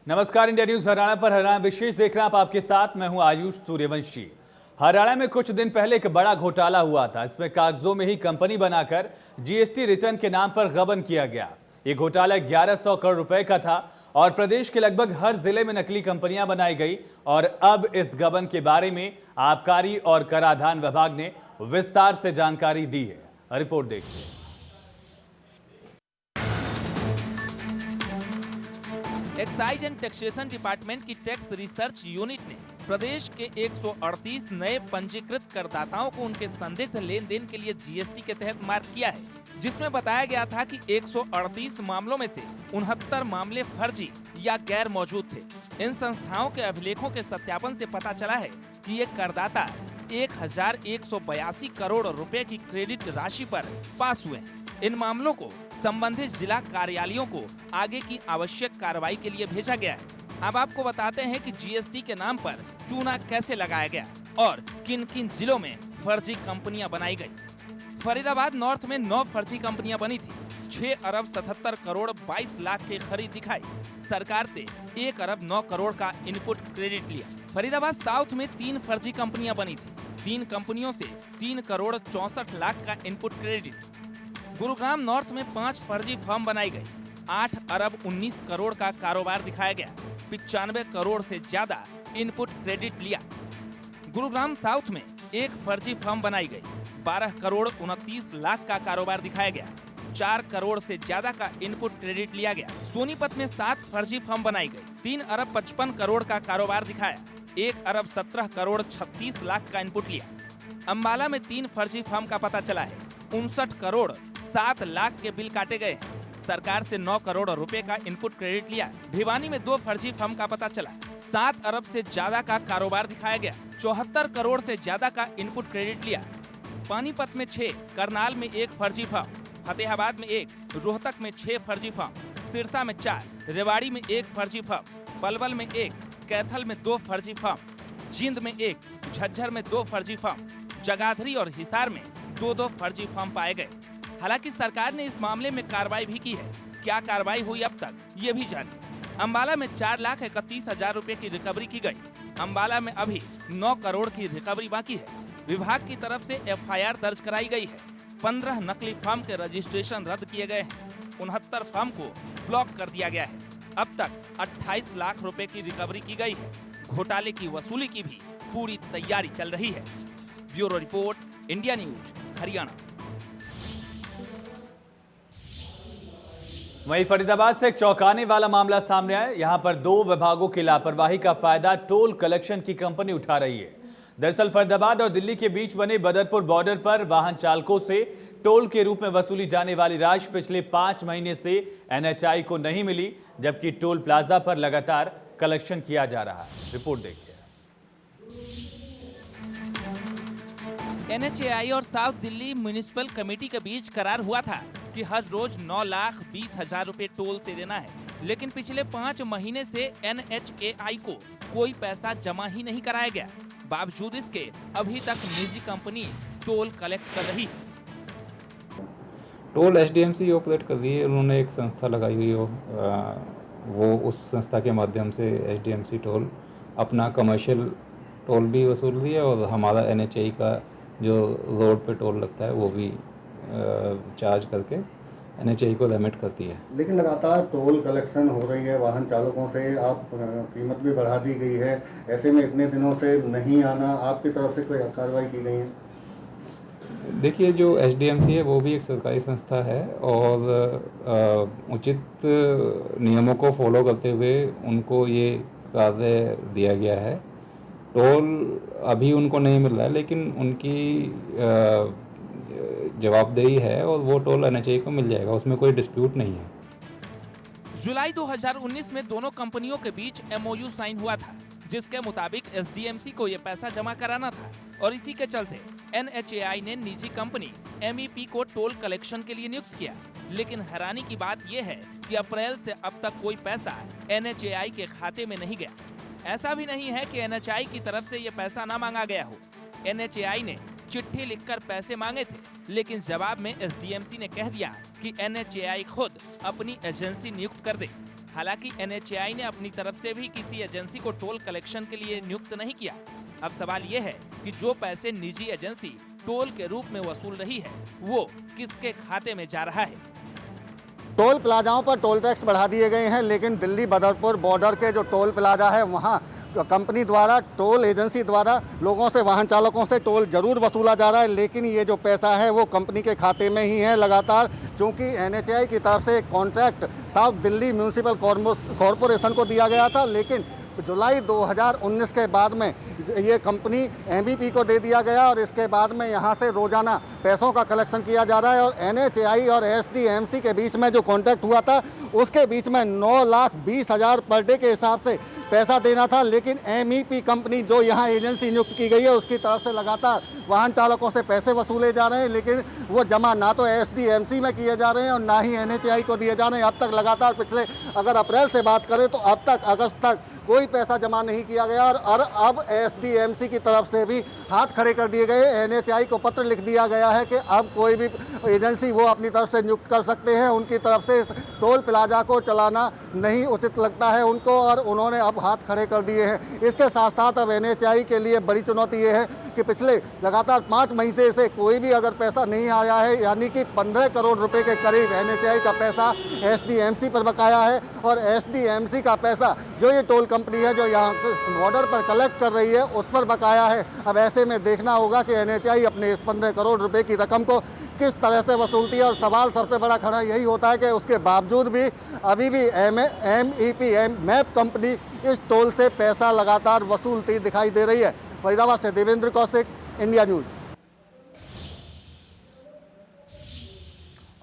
नमस्कार, India news Haryana पर हरियाणा विशेष देख रहे हैं आप। आपके साथ मैं हूं आयुष सूर्यवंशी। हरियाणा में कुछ दिन पहले एक बड़ा घोटाला हुआ था। इसमें कागजों में ही कंपनी बनाकर जीएसटी रिटर्न के नाम पर गबन किया गया। ये घोटाला 1100 करोड़ रुपए का था और प्रदेश के लगभग हर जिले में नकली कंपनियां बनाई गई। और अब इस गबन के बारे में आबकारी और कराधान विभाग ने विस्तार से जानकारी दी है। रिपोर्ट देखिए। एक्साइज एंड टैक्सेशन डिपार्टमेंट की टैक्स रिसर्च यूनिट ने प्रदेश के 138 नए पंजीकृत करदाताओं को उनके संदिग्ध लेन देन के लिए जीएसटी के तहत मार्क किया है, जिसमें बताया गया था कि 138 मामलों में से 69 मामले फर्जी या गैर मौजूद थे। इन संस्थाओं के अभिलेखों के सत्यापन से पता चला है कि ये करदाता 1182 करोड़ रुपए की क्रेडिट राशि पर पास हुए हैं। इन मामलों को संबंधित जिला कार्यालयों को आगे की आवश्यक कार्रवाई के लिए भेजा गया है। अब आपको बताते हैं कि जीएसटी के नाम पर चूना कैसे लगाया गया और किन किन जिलों में फर्जी कंपनियां बनाई गई। फरीदाबाद नॉर्थ में 9 फर्जी कंपनियां बनी थी। 6 अरब 77 करोड़ 22 लाख की खरीद दिखाई। सरकार से 1 अरब 9 करोड़ का इनपुट क्रेडिट लिया। फरीदाबाद साउथ में 3 फर्जी कंपनियां बनी थी। 3 कंपनियों से 3 करोड़ 64 लाख का इनपुट क्रेडिट। गुरुग्राम नॉर्थ में 5 फर्जी फर्म बनाई गई। 8 अरब 19 करोड़ का कारोबार दिखाया गया। 95 करोड़ से ज्यादा इनपुट क्रेडिट लिया। गुरुग्राम साउथ में 1 फर्जी फर्म बनाई गई। 12 करोड़ 29 लाख का कारोबार दिखाया गया। 4 करोड़ से ज्यादा का इनपुट क्रेडिट लिया गया। सोनीपत में 7 फर्जी फर्म बनाई गई। 3 अरब 55 करोड़ का कारोबार दिखाया। 1 अरब 17 करोड़ 36 लाख का इनपुट लिया। अंबाला में 3 फर्जी फर्म का पता चला है। 59 करोड़ 7 लाख के बिल काटे गए हैं। सरकार से 9 करोड़ रुपए का इनपुट क्रेडिट लिया। भिवानी में 2 फर्जी फर्म का पता चला। 7 अरब से ज्यादा का कारोबार दिखाया गया। 74 करोड़ से ज्यादा का इनपुट क्रेडिट लिया। पानीपत में 6, करनाल में 1 फर्जी फर्म, फतेहाबाद में 1, रोहतक में 6 फर्जी फर्म, सिरसा में 4, रेवाड़ी में 1 फर्जी फर्म, पलवल में 1, कैथल में 2 फर्जी फर्म, जींद में 1, झज्जर में 2 फर्जी फर्म, जगाधरी और हिसार में 2-2 फर्जी फर्म पाए गए। हालांकि सरकार ने इस मामले में कार्रवाई भी की है। क्या कार्रवाई हुई अब तक, ये भी जानिए। अंबाला में 4,31,000 रुपए की रिकवरी की गई। अंबाला में अभी 9 करोड़ की रिकवरी बाकी है। विभाग की तरफ से एफआईआर दर्ज कराई गई है। 15 नकली फर्म के रजिस्ट्रेशन रद्द किए गए हैं। 69 फर्म को ब्लॉक कर दिया गया है। अब तक 28 लाख रुपए की रिकवरी की गई है। घोटाले की वसूली की भी पूरी तैयारी चल रही है। Bureau report, India news, Haryana. वहीं फरीदाबाद से एक चौंकाने वाला मामला सामने आया। यहां पर 2 विभागों की लापरवाही का फायदा टोल कलेक्शन की कंपनी उठा रही है। दरअसल फरीदाबाद और दिल्ली के बीच बने बदरपुर बॉर्डर पर वाहन चालकों से टोल के रूप में वसूली जाने वाली राशि पिछले 5 महीने से एनएचआई को नहीं मिली, जबकि टोल प्लाजा पर लगातार कलेक्शन किया जा रहा है। रिपोर्ट देखिए। एनएचएआई और साउथ दिल्ली म्युनिसिपल कमेटी के बीच करार हुआ था कि हर रोज 9,20,000 रुपए टोल से देना है, लेकिन पिछले 5 महीने से एनएचएआई को कोई पैसा जमा ही नहीं कराया गया। बावजूद इसके अभी तक निजी कंपनी टोल कलेक्ट कर रही है। टोल एसडीएमसी ऑपरेट कर रही है। उन्होंने एक संस्था लगाई हुई हो, वो उस संस्था के माध्यम से एसडीएमसी टोल अपना कमर्शियल टोल भी वसूल रही है और हमारा एनएचएआई का जो रोड पे टोल लगता है वो भी चार्ज करके एनएचएआई को रेमिट करती है। लेकिन लगातार टोल कलेक्शन हो रही है वाहन चालकों से, आप कीमत भी बढ़ा दी गई है। ऐसे में इतने दिनों से नहीं आना, आपकी तरफ से कोई कार्रवाई की गई है? देखिए, जो एसडीएमसी है वो भी एक सरकारी संस्था है और उचित नियमों को फॉलो करते हुए उनको ये कार्य दिया गया है। टोल अभी उनको नहीं मिल रहा है, लेकिन उनकी जवाबदेही है और वो टोल एनएचएआई को मिल जाएगा, उसमें कोई डिस्प्यूट नहीं है। जुलाई 2019 में दोनों कंपनियों के बीच एमओयू साइन हुआ था, जिसके मुताबिक एसडीएमसी को ये पैसा जमा कराना था और इसी के चलते एनएचएआई ने निजी कंपनी एमईपी को टोल कलेक्शन के लिए नियुक्त किया। लेकिन हैरानी की बात यह है कि अप्रैल से अब तक कोई पैसा एनएचएआई के खाते में नहीं गया। ऐसा भी नहीं है कि एनएचएआई की तरफ से ये पैसा न मांगा गया हो। एनएचएआई ने चिट्ठी लिखकर पैसे मांगे थे, लेकिन जवाब में एसडीएमसी ने कह दिया कि एनएचएआई खुद अपनी एजेंसी नियुक्त कर दे। हालांकि NHAI ने अपनी तरफ से भी किसी एजेंसी को टोल कलेक्शन के लिए नियुक्त नहीं किया। अब सवाल ये है कि जो पैसे निजी एजेंसी टोल के रूप में वसूल रही है वो किसके खाते में जा रहा है। टोल प्लाजाओं पर टोल टैक्स बढ़ा दिए गए हैं, लेकिन दिल्ली बदरपुर बॉर्डर के जो टोल प्लाजा है वहाँ कंपनी द्वारा, टोल एजेंसी द्वारा लोगों से, वाहन चालकों से टोल जरूर वसूला जा रहा है, लेकिन ये जो पैसा है वो कंपनी के खाते में ही है लगातार। क्योंकि NHAI की तरफ से एक contract south Delhi municipal corporation को दिया गया था, लेकिन जुलाई 2019 के बाद में ये कंपनी MEP को दे दिया गया और इसके बाद में यहाँ से रोजाना पैसों का कलेक्शन किया जा रहा है। और NHAI और SDMC के बीच में जो कॉन्ट्रैक्ट हुआ था उसके बीच में 9,20,000 पर डे के हिसाब से पैसा देना था, लेकिन MEP कंपनी जो यहाँ एजेंसी नियुक्त की गई है उसकी तरफ से लगातार वाहन चालकों से पैसे वसूले जा रहे हैं, लेकिन वो जमा ना तो SDMC में किए जा रहे हैं और ना ही NHAI को दिए जा रहे हैं। अब तक लगातार पिछले, अगर अप्रैल से बात करें तो अब तक अगस्त तक कोई पैसा जमा नहीं किया गया और अब SDMC की तरफ से भी हाथ खड़े कर दिए गए। NHAI को पत्र लिख दिया गया है कि अब कोई भी एजेंसी वो अपनी तरफ से नियुक्त कर सकते हैं, उनकी तरफ से टोल प्लाजा को चलाना नहीं उचित लगता है उनको, और उन्होंने अब हाथ खड़े कर दिए हैं। इसके साथ साथ अब NHAI के लिए बड़ी चुनौती ये है कि पिछले लगातार 5 महीने से कोई भी अगर पैसा नहीं आया है, यानी कि 15 करोड़ रुपए के करीब NHAI का पैसा SDMC पर बकाया है और SDMC का पैसा जो ये टोल कंपनी है जो यहाँ बॉर्डर पर कलेक्ट कर रही है उस पर बकाया है। अब ऐसे में देखना होगा कि NHAI अपने इस 15 करोड़ रुपए की रकम को किस तरह से वसूलती है। और सवाल सबसे बड़ा खड़ा यही होता है कि उसके बावजूद भी अभी भी मैप कंपनी इस टोल से पैसा लगातार वसूलती दिखाई दे रही है। फरीदाबाद से देवेंद्र कौशिक, इंडिया न्यूज।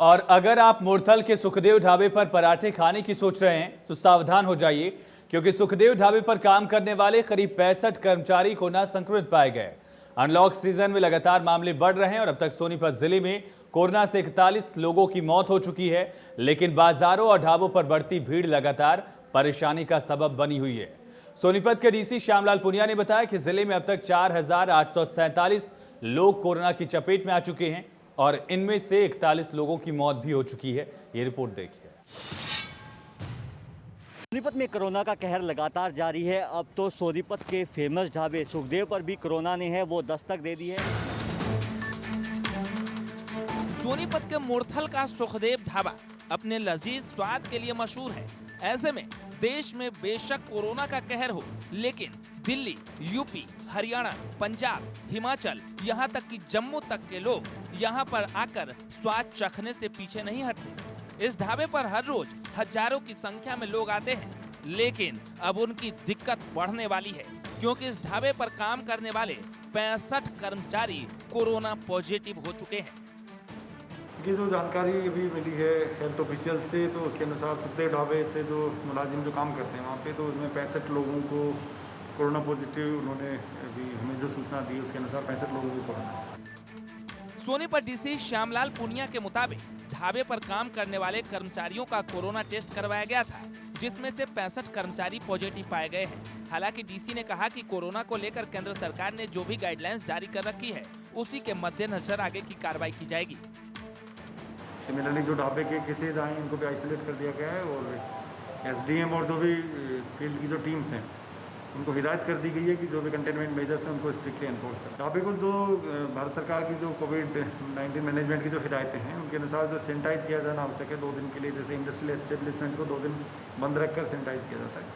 और अगर आप मुरथल के सुखदेव ढाबे पर पराठे खाने की सोच रहे हैं तो सावधान हो जाइए, क्योंकि सुखदेव ढाबे पर काम करने वाले करीब 65 कर्मचारी कोरोना संक्रमित पाए गए। अनलॉक सीजन में लगातार मामले बढ़ रहे हैं और अब तक सोनीपत जिले में कोरोना से 41 लोगों की मौत हो चुकी है, लेकिन बाजारों और ढाबों पर बढ़ती भीड़ लगातार परेशानी का सबब बनी हुई है। सोनीपत के DC श्यामलाल पुनिया ने बताया कि जिले में अब तक 4,847 लोग कोरोना की चपेट में आ चुके हैं और इनमें से 41 लोगों की मौत भी हो चुकी है। ये रिपोर्ट देखिए। सोनीपत में कोरोना का कहर लगातार जारी है। अब तो सोनीपत के फेमस ढाबे सुखदेव पर भी कोरोना ने है वो दस्तक दे दी है। सोनीपत के मुरथल का सुखदेव ढाबा अपने लजीज स्वाद के लिए मशहूर है। ऐसे में देश में बेशक कोरोना का कहर हो, लेकिन दिल्ली, यूपी, हरियाणा, पंजाब, हिमाचल, यहाँ तक कि जम्मू तक के लोग यहाँ पर आकर स्वाद चखने से पीछे नहीं हटते। इस ढाबे पर हर रोज हजारों की संख्या में लोग आते हैं, लेकिन अब उनकी दिक्कत बढ़ने वाली है, क्योंकि इस ढाबे पर काम करने वाले 65 कर्मचारी कोरोना पॉजिटिव हो चुके हैं। की जो जानकारी अभी मिली है हेल्थ ऑफिशियल से, तो उसके अनुसार सुखदेव ढाबे से जो मुलाजिम जो काम करते हैं वहाँ पे, तो उसमें 65 लोगों को कोरोना पॉजिटिव उन्होंने अभी हमें जो सूचना दी उसके अनुसार 65 लोगों को कोरोना। सोनीपत DC श्यामलाल पुनिया के मुताबिक ढाबे पर काम करने वाले कर्मचारियों का कोरोना टेस्ट करवाया गया था, जिसमें से 65 कर्मचारी पॉजिटिव पाए गए हैं। हालांकि DC ने कहा कि कोरोना को लेकर केंद्र सरकार ने जो भी गाइडलाइंस जारी कर रखी है उसी के मद्देनजर आगे की कार्रवाई की जाएगी। सिमिलरली जो ढाबे के केसेज आए इनको भी आइसोलेट कर दिया गया है और SDM और जो भी फील्ड की जो टीम्स हैं उनको हिदायत कर दी गई है कि जो भी कंटेनमेंट मेजर्स हैं उनको स्ट्रिक्टली एनफोर्स करें। ढाबे को जो भारत सरकार की जो कोविड-19 मैनेजमेंट की जो हिदायतें हैं उनके अनुसार जो सैनिटाइज किया जाना आवश्यक है 2 दिन के लिए, जैसे इंडस्ट्रियल एस्टेब्लिशमेंट को 2 दिन बंद रखकर सैनिटाइज किया जाता है।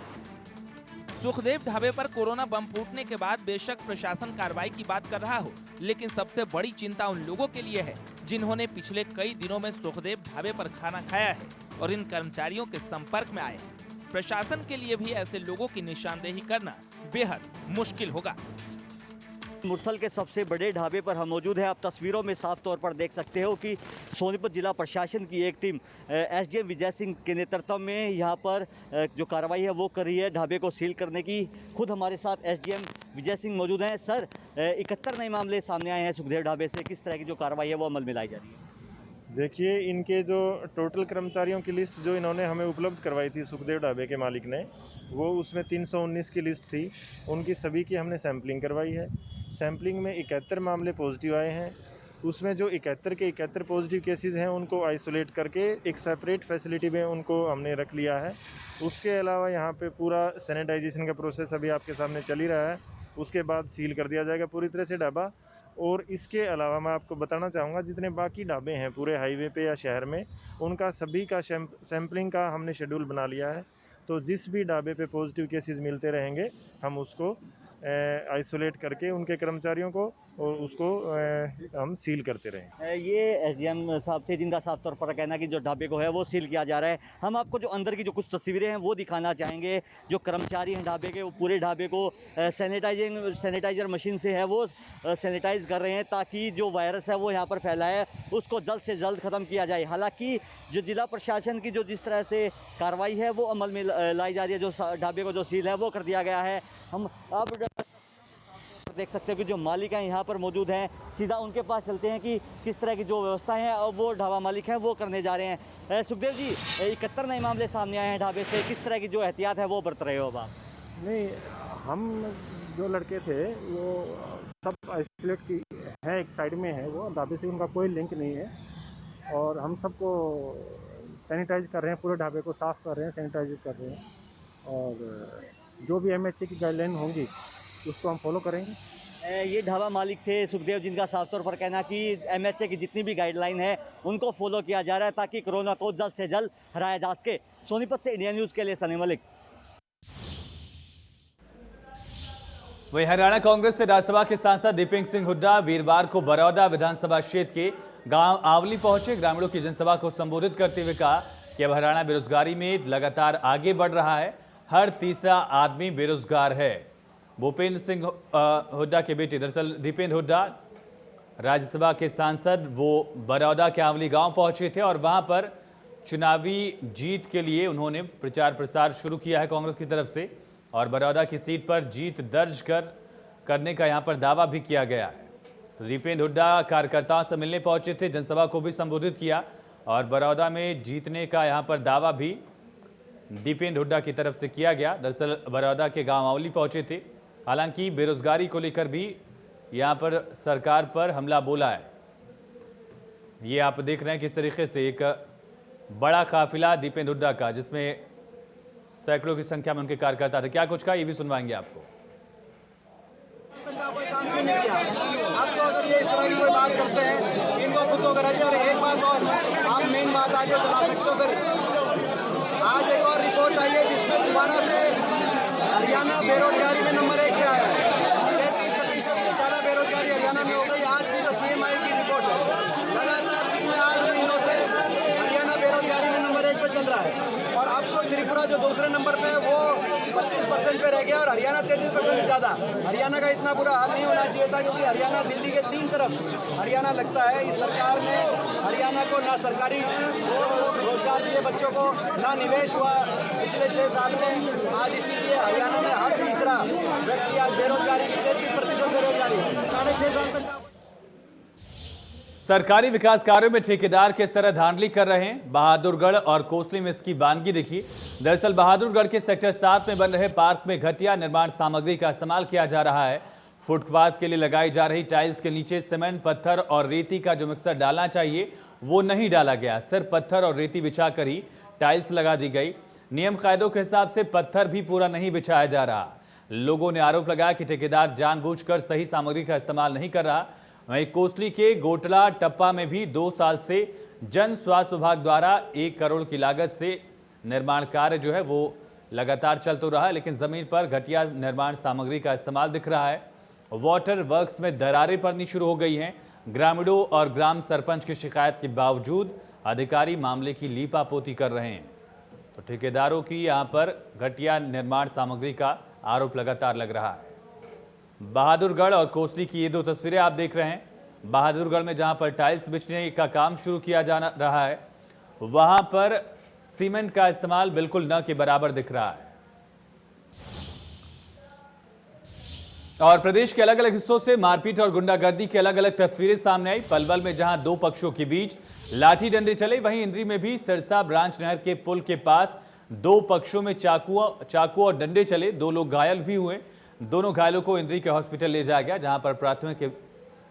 सुखदेव ढाबे पर कोरोना बम फूटने के बाद बेशक प्रशासन कार्रवाई की बात कर रहा हो, लेकिन सबसे बड़ी चिंता उन लोगों के लिए है जिन्होंने पिछले कई दिनों में सुखदेव ढाबे पर खाना खाया है और इन कर्मचारियों के संपर्क में आए हैं। प्रशासन के लिए भी ऐसे लोगों की निशानदेही करना बेहद मुश्किल होगा। मुरथल के सबसे बड़े ढाबे पर हम मौजूद हैं। आप तस्वीरों में साफ तौर पर देख सकते हो कि सोनीपत जिला प्रशासन की एक टीम SDM विजय सिंह के नेतृत्व में यहाँ पर जो कार्रवाई है वो कर रही है ढाबे को सील करने की। खुद हमारे साथ SDM विजय सिंह मौजूद हैं। सर, 71 नए मामले सामने आए हैं सुखदेव ढाबे से, किस तरह की जो कार्रवाई है वो अमल में लाई जा रही है? देखिए, इनके जो टोटल कर्मचारियों की लिस्ट जो इन्होंने हमें उपलब्ध करवाई थी सुखदेव ढाबे के मालिक ने, वो उसमें 319 की लिस्ट थी। उनकी सभी की हमने सैम्पलिंग करवाई है। सैम्पलिंग में 71 मामले पॉजिटिव आए हैं। उसमें जो 71 के 71 पॉजिटिव केसेस हैं उनको आइसोलेट करके एक सेपरेट फैसिलिटी में उनको हमने रख लिया है। उसके अलावा यहाँ पे पूरा सैनिटाइजेशन का प्रोसेस अभी आपके सामने चल ही रहा है, उसके बाद सील कर दिया जाएगा पूरी तरह से ढाबा। और इसके अलावा मैं आपको बताना चाहूँगा जितने बाकी ढाबे हैं पूरे हाईवे पे या शहर में, उनका सभी का सैम्पलिंग का हमने शेड्यूल बना लिया है। तो जिस भी ढाबे पे पॉजिटिव केसेस मिलते रहेंगे हम उसको आइसोलेट करके उनके कर्मचारियों को और उसको हम सील करते रहें। ये एसडीएम साहब थे जिनका साफ तौर पर कहना है कि जो ढाबे को है वो सील किया जा रहा है। हम आपको जो अंदर की जो कुछ तस्वीरें हैं वो दिखाना चाहेंगे। जो कर्मचारी हैं ढाबे के वो पूरे ढाबे को सैनिटाइजर मशीन से है वो सैनिटाइज कर रहे हैं ताकि जो वायरस है वो यहाँ पर फैला है उसको जल्द से जल्द ख़त्म किया जाए। हालाँकि जो जिला प्रशासन की जो जिस तरह से कार्रवाई है वो अमल में लाई जा रही है। जो ढाबे को जो सील है वो कर दिया गया है। हम आप देख सकते हैं कि जो मालिक हैं यहाँ पर मौजूद हैं, सीधा उनके पास चलते हैं कि किस तरह की जो व्यवस्थाएं हैं और वो ढाबा मालिक हैं वो करने जा रहे हैं। सुखदेव जी, 71 नए मामले सामने आए हैं ढाबे से, किस तरह की जो एहतियात है वो बरत रहे हो आप? नहीं, हम जो लड़के थे वो सब आइसोलेट की है, एक साइड में है, वो ढाबे से उनका कोई लिंक नहीं है। और हम सबको सैनिटाइज कर रहे हैं, पूरे ढाबे को साफ़ कर रहे हैं, सैनिटाइज कर रहे हैं। और जो भी MHA की गाइडलाइन होंगी उसको हम फॉलो करेंगे। ये ढाबा मालिक थे सुखदेव जिनका साफ तौर पर कहना कि MHA की जितनी भी गाइडलाइन है उनको फॉलो किया जा रहा है ताकि कोरोना को जल्द से जल्द हराया जा सके। सोनीपत से इंडिया न्यूज़ के लिए सनी मलिक। वहीं हरियाणा कांग्रेस से राज्यसभा के सांसद दीपेंद्र सिंह हुड्डा वीरवार को बरौदा विधानसभा क्षेत्र के गांव आवली पहुंचे। ग्रामीणों की जनसभा को संबोधित करते हुए कहा कि अब हरियाणा बेरोजगारी में लगातार आगे बढ़ रहा है, हर तीसरा आदमी बेरोजगार है। भूपेंद्र सिंह हुड्डा के बेटे दरअसल दीपेंद्र हुड्डा राज्यसभा के सांसद वो बरौदा के आवली गांव पहुंचे थे और वहां पर चुनावी जीत के लिए उन्होंने प्रचार प्रसार शुरू किया है कांग्रेस की तरफ से और बरौदा की सीट पर जीत दर्ज करने का यहां पर दावा भी किया गया है। तो दीपेंद्र हुड्डा कार्यकर्ताओं से मिलने पहुंचे थे, जनसभा को भी संबोधित किया और बरौदा में जीतने का यहां पर दावा भी दीपेंद्र हुड्डा की तरफ से किया गया। दरअसल बरौदा के गांव आवली पहुंचे थे, हालांकि बेरोजगारी को लेकर भी यहां पर सरकार पर हमला बोला है। ये आप देख रहे हैं किस तरीके से एक बड़ा काफिला दीपेंद्र हुड्डा का, जिसमें सैकड़ों की संख्या में उनके कार्यकर्ता थे। क्या कुछ कहा ये भी सुनवाएंगे आपको। आप तो अगर ये इस तरह की कोई बात करते हैं इनको खुद को कराइए। और एक बात और, आप मेन बात आगे चला सकते हो। फिर आज एक और रिपोर्ट आई है जिसमें दोबारा से हरियाणा बेरोजगारी में नंबर 1 पे आया है। 33% से ज़्यादा बेरोजगारी हरियाणा में हो गई। आज की जो CMI की रिपोर्ट है, लगातार पिछले 8 महीनों से हरियाणा बेरोजगारी में नंबर 1 पे चल रहा है। और अब तो त्रिपुरा जो दूसरे नंबर पे है वो 25% पे रह गया और हरियाणा 33% से ज़्यादा। हरियाणा का इतना बुरा हाल नहीं होना चाहिए था क्योंकि हरियाणा दिल्ली के 3 तरफ हरियाणा लगता है। इस सरकार ने हरियाणा को ना सरकारी रोजगार दिए बच्चों को, ना निवेश हुआ पिछले 6 साल में। आज इसीलिए हरियाणा में हर तीसरा व्यक्ति आज बेरोजगारी की 33% बेरोजगारी है। 6.5 साल तक सरकारी विकास कार्यों में ठेकेदार किस तरह धांधली कर रहे हैं, बहादुरगढ़ और कोसली में इसकी बानगी दिखी। दरअसल बहादुरगढ़ के सेक्टर 7 में बन रहे पार्क में घटिया निर्माण सामग्री का इस्तेमाल किया जा रहा है। फुटपाथ के लिए लगाई जा रही टाइल्स के नीचे सीमेंट, पत्थर और रेती का जो मिक्सर डालना चाहिए वो नहीं डाला गया। सिर्फ पत्थर और रेती बिछाकर ही टाइल्स लगा दी गई। नियम कायदों के हिसाब से पत्थर भी पूरा नहीं बिछाया जा रहा। लोगों ने आरोप लगाया कि ठेकेदार जानबूझकर सही सामग्री का इस्तेमाल नहीं कर रहा। वहीं कोसली के गोटला टप्पा में भी 2 साल से जन स्वास्थ्य विभाग द्वारा 1 करोड़ की लागत से निर्माण कार्य जो है वो लगातार चल तो रहा है, लेकिन जमीन पर घटिया निर्माण सामग्री का इस्तेमाल दिख रहा है। वाटर वर्क्स में दरारें पड़नी शुरू हो गई हैं। ग्रामीणों और ग्राम सरपंच की शिकायत के बावजूद अधिकारी मामले की लीपापोती कर रहे हैं। तो ठेकेदारों की यहां पर घटिया निर्माण सामग्री का आरोप लगातार लग रहा है। बहादुरगढ़ और कोसली की ये 2 तस्वीरें आप देख रहे हैं। बहादुरगढ़ में जहां पर टाइल्स बिछने का काम शुरू किया जा रहा है वहां पर सीमेंट का इस्तेमाल बिल्कुल न के बराबर दिख रहा है। और प्रदेश के अलग अलग हिस्सों से मारपीट और गुंडागर्दी की अलग अलग तस्वीरें सामने आई। पलवल में जहां 2 पक्षों के बीच लाठी डंडे चले, वहीं इंद्री में भी सिरसा ब्रांच नहर के पुल के पास 2 पक्षों में चाकू और डंडे चले। 2 लोग घायल भी हुए। दोनों घायलों को इंद्री के हॉस्पिटल ले जाया गया, जहां पर प्राथमिक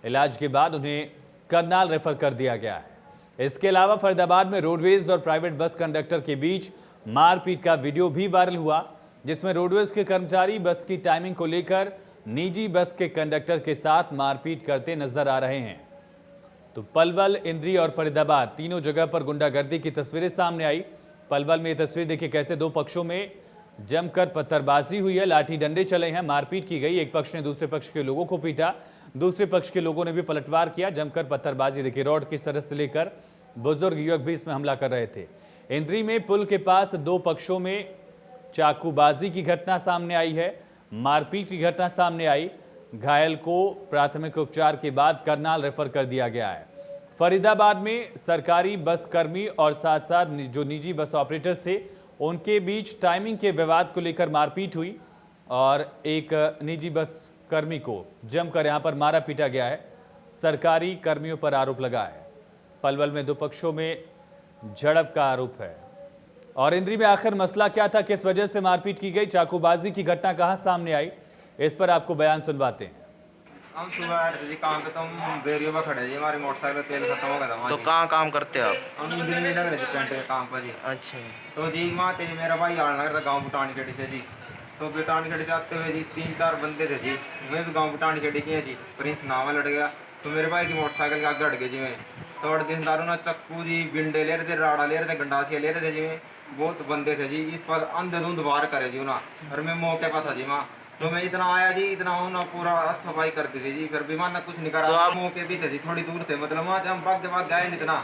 इलाज के बाद उन्हें करनाल रेफर कर दिया गया है। इसके अलावा फरीदाबाद में रोडवेज और प्राइवेट बस कंडक्टर के बीच मारपीट का वीडियो भी वायरल हुआ, जिसमें रोडवेज के कर्मचारी बस की टाइमिंग को लेकर निजी बस के कंडक्टर के साथ मारपीट करते नजर आ रहे हैं। तो पलवल, इंद्री और फरीदाबाद तीनों जगह पर गुंडागर्दी की तस्वीरें सामने आई। पलवल में ये तस्वीर देखिए कैसे दो पक्षों में जमकर पत्थरबाजी हुई है, लाठी डंडे चले हैं, मारपीट की गई। एक पक्ष ने दूसरे पक्ष के लोगों को पीटा, दूसरे पक्ष के लोगों ने भी पलटवार किया, जमकर पत्थरबाजी। देखिए रॉड किस तरह से लेकर बुजुर्ग युवक भी इसमें हमला कर रहे थे। इंद्री में पुल के पास दो पक्षों में चाकूबाजी की घटना सामने आई है, मारपीट की घटना सामने आई। घायल को प्राथमिक उपचार के बाद करनाल रेफर कर दिया गया है। फरीदाबाद में सरकारी बस कर्मी और साथ साथ जो निजी बस ऑपरेटर्स थे उनके बीच टाइमिंग के विवाद को लेकर मारपीट हुई और एक निजी बस कर्मी को जमकर यहां पर मारा पीटा गया है। सरकारी कर्मियों पर आरोप लगा है। पलवल में दो पक्षों में झड़प का आरोप है। और इंद्री में आखिर मसला क्या था, किस वजह से मारपीट की गई, चाकूबाजी की घटना कहां सामने आई, इस पर आपको बयान सुनवाते हैं। हम सुबह आए थे जी काम पे, तो हम बेरियो पर खड़े जी, हमारी मोटरसाइकिल तेल खत्म हो गया था। तो कहाँ काम करते हो आप? हम इंद्री में लग रहे जी पेंट के काम पर जी। अच्छा। तो जी वहाँ थे जी, मेरा भाई आने लग रहा था गाँव बुटानी खेड़ी से जी। तो बुटानी खेड़ी से आते हुए जी 3-4 बंदे थे जी, वे भी गाँव बुटानी खेड़ी के हैं जी। प्रिंस नाम लड़ गया, तो मेरे भाई की मोटरसाइकिल के आगे लड़ गए जी। मैं तो अड़ दिन दारू ना चक्कू जी, बिंडे ले रहे थे, राड़ा ले रहे थे, गंडासिया ले रहे थे जी। बहुत बंदे थे जी, इस पर अंधेधुंध वार करे जी ना। और मैं मौके पर था जी वहाँ, तो मैं इतना आया जी, इतना हूँ ना पूरा हथपाई करती थी जी। फिर भी माना कुछ नहीं करा। तो आप मौके भी थे जी, थोड़ी दूर थे, मतलब वहाँ हम भाग गए नहीं इतना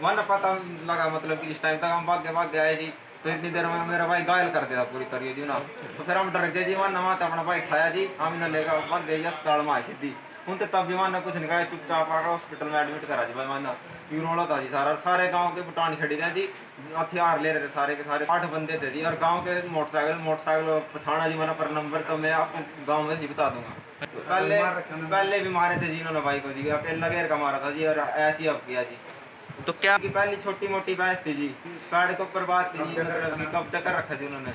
माना पता लगा, मतलब कि इस टाइम तक हम भाग गए जी। तो इतनी देर में मेरा भाई घायल कर दिया पूरी तरह जी ना। तो फिर हम डर गए जी, माना वहाँ अपना भाई उठाया जी, हम इन्हें लेकर भाग गए अस्पताल में आए सीधी। उनसे तब भी माना कुछ नहीं कहा, चुपचाप आकर हॉस्पिटल में एडमिट करा जी भाई। माना रोला था जी सारे गांव के बुटानी खड़ी रहे जी, हथियार ले रहे थे सारे के सारे, 8 बंदे थे जी। और गांव के मोटरसाइकिल पछाना जी मैंने पर नंबर, तो मैं आपको गांव में जी बता दूंगा। पहले भी मारे थे जी इन्होंने भाई को जी, अकेला घेर का मारा था जी, और ऐसे ही अब किया जी। तो क्या की पहली छोटी मोटी बहस थी जी, पैड के ऊपर बात थी जी, मतलब कि कब्जा कर रखा जी उन्होंने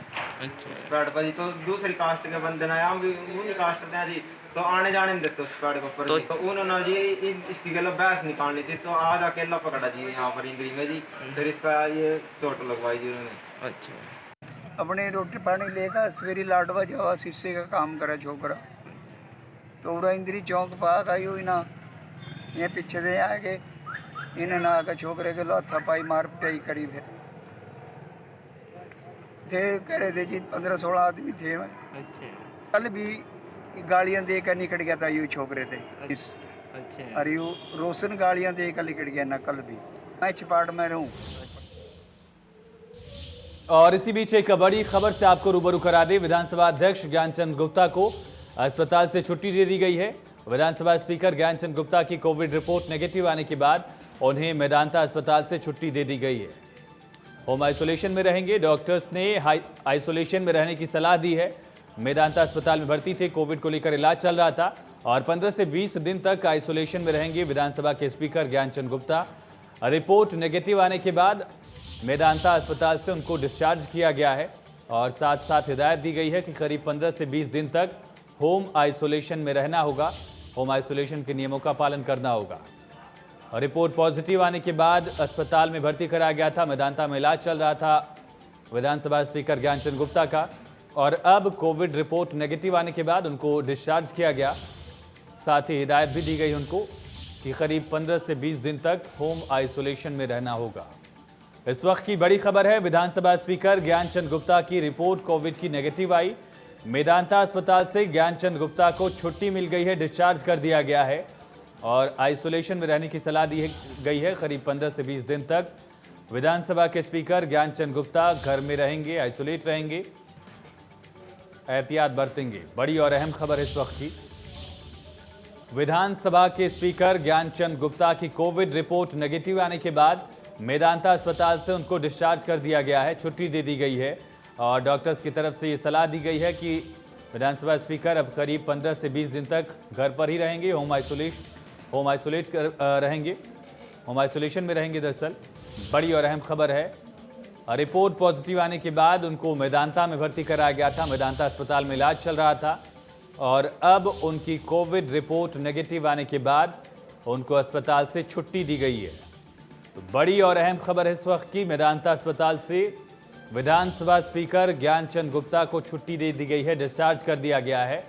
पैड पर जी। तो दूसरी कास्ट के बंदे ना, हम भी उन्हीं कास्ट थे जी, तो आने जाने नहीं देते उस पैड के ऊपर। तो उन्होंने जी इसकी गलत बहस निकालनी थी, तो आज अकेला पकड़ा जी यहाँ पर इंद्री में जी। फिर इस पर ये चोट लगवाई जी उन्होंने। अच्छा। अपने रोटी पानी लेकर सवेरी लाडवा जावा शीशे का काम करा छोकरा, तो उरा इंद्री चौक पाक आई हुई ना, ये पीछे से आके इन्हें ना आकर छोकरे के लो थपाई मार पिटाई करी। फिर थे कह रहे थे जी 15-16 आदमी थे। अच्छा। कल भी गालियां देकर निकल गया था यू छोकरे थे। अच्छा। अरे यू रोशन गालियां देकर निकल गया ना, कल भी मैं चिपाट में रहूं। और इसी बीच एक बड़ी खबर से आपको रूबरू करा दे। विधानसभा अध्यक्ष ज्ञानचंद गुप्ता को अस्पताल से छुट्टी दे दी गई है। विधानसभा स्पीकर ज्ञानचंद गुप्ता की कोविड रिपोर्ट नेगेटिव आने के बाद उन्हें मेदांता अस्पताल से छुट्टी दे दी गई है। होम आइसोलेशन में रहेंगे। डॉक्टर्स ने आइसोलेशन में रहने की सलाह दी है। मेदांता अस्पताल में भर्ती थे, कोविड को लेकर इलाज चल रहा था और 15 से 20 दिन तक आइसोलेशन में रहेंगे विधानसभा के speaker Gyanchand Gupta. Report negative आने के बाद मेदांता अस्पताल से उनको डिस्चार्ज किया गया है और साथ साथ हिदायत दी गई है कि करीब 15 से 20 दिन तक होम आइसोलेशन में रहना होगा। होम आइसोलेशन के नियमों का पालन करना होगा। रिपोर्ट पॉजिटिव आने के बाद अस्पताल में भर्ती कराया गया था। मेदांता में इलाज चल रहा था विधानसभा स्पीकर ज्ञानचंद गुप्ता का और अब कोविड रिपोर्ट नेगेटिव आने के बाद उनको डिस्चार्ज किया गया। साथ ही हिदायत भी दी गई उनको कि करीब 15 से 20 दिन तक होम आइसोलेशन में रहना होगा। इस वक्त की बड़ी खबर है, विधानसभा स्पीकर ज्ञानचंद गुप्ता की रिपोर्ट कोविड की नेगेटिव आई। मेदांता अस्पताल से ज्ञानचंद गुप्ता को छुट्टी मिल गई है, डिस्चार्ज कर दिया गया है और आइसोलेशन में रहने की सलाह दी गई है। करीब 15 से 20 दिन तक विधानसभा के स्पीकर ज्ञानचंद गुप्ता घर में रहेंगे, आइसोलेट रहेंगे, एहतियात बरतेंगे। बड़ी और अहम खबर इस वक्त की, विधानसभा के स्पीकर ज्ञानचंद गुप्ता की कोविड रिपोर्ट नेगेटिव आने के बाद मेदांता अस्पताल से उनको डिस्चार्ज कर दिया गया है, छुट्टी दे दी गई है और डॉक्टर्स की तरफ से ये सलाह दी गई है कि विधानसभा स्पीकर अब करीब 15 से 20 दिन तक घर पर ही रहेंगे, होम आइसोलेशन में रहेंगे। दरअसल बड़ी और अहम खबर है, रिपोर्ट पॉजिटिव आने के बाद उनको मेदांता में भर्ती कराया गया था। मेदांता अस्पताल में इलाज चल रहा था और अब उनकी कोविड रिपोर्ट नेगेटिव आने के बाद उनको अस्पताल से छुट्टी दी गई है। तो बड़ी और अहम खबर है इस वक्त की, मेदांता अस्पताल से विधानसभा स्पीकर ज्ञानचंद गुप्ता को छुट्टी दे दी गई है, डिस्चार्ज कर दिया गया है।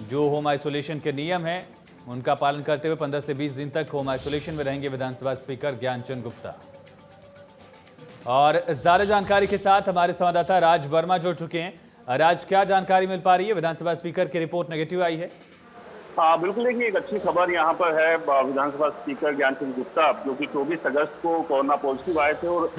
जो होम आइसोलेशन के नियम हैं उनका पालन करते हुए 15 से 20 दिन तक होम आइसोलेशन में रहेंगे विधानसभा स्पीकर ज्ञानचंद गुप्ता। और ज्यादा जानकारी के साथ हमारे संवाददाता राज वर्मा जुड़ चुके हैं। राज, क्या जानकारी मिल पा रही है? विधानसभा स्पीकर की रिपोर्ट नेगेटिव आई है। हाँ बिल्कुल, देखिए एक अच्छी खबर यहाँ पर है। विधानसभा स्पीकर ज्ञानचंद गुप्ता जो कि 24 अगस्त को कोरोना पॉजिटिव आए थे और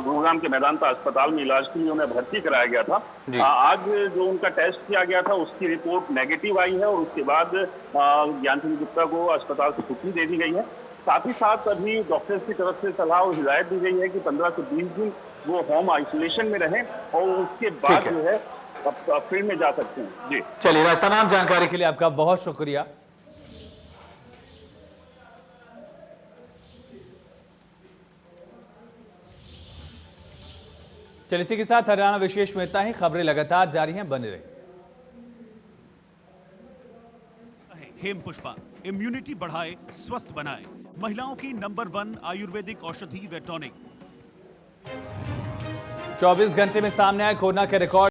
गुरुग्राम के मेदांता अस्पताल में इलाज के लिए उन्हें भर्ती कराया गया था। आज जो उनका टेस्ट किया गया था उसकी रिपोर्ट नेगेटिव आई है और उसके बाद ज्ञानचंद गुप्ता को अस्पताल से छुट्टी दे दी गई है। साथ ही साथ अभी डॉक्टर्स की तरफ से सलाह और हिदायत दी गई है कि 15 से 20 दिन वो होम आइसोलेशन में रहें और उसके बाद जो है फील्ड में जा सकते हैं। जी चलिए, तमाम जानकारी के लिए आपका बहुत शुक्रिया। चलिए, इसी के साथ हरियाणा विशेष में इतना ही। खबरें लगातार जारी हैं, बने रहिए। हेमपुष्पा इम्यूनिटी बढ़ाए, स्वस्थ बनाए, महिलाओं की नंबर 1 आयुर्वेदिक औषधि व टॉनिक। 24 घंटे में सामने आए कोरोना के रिकॉर्ड।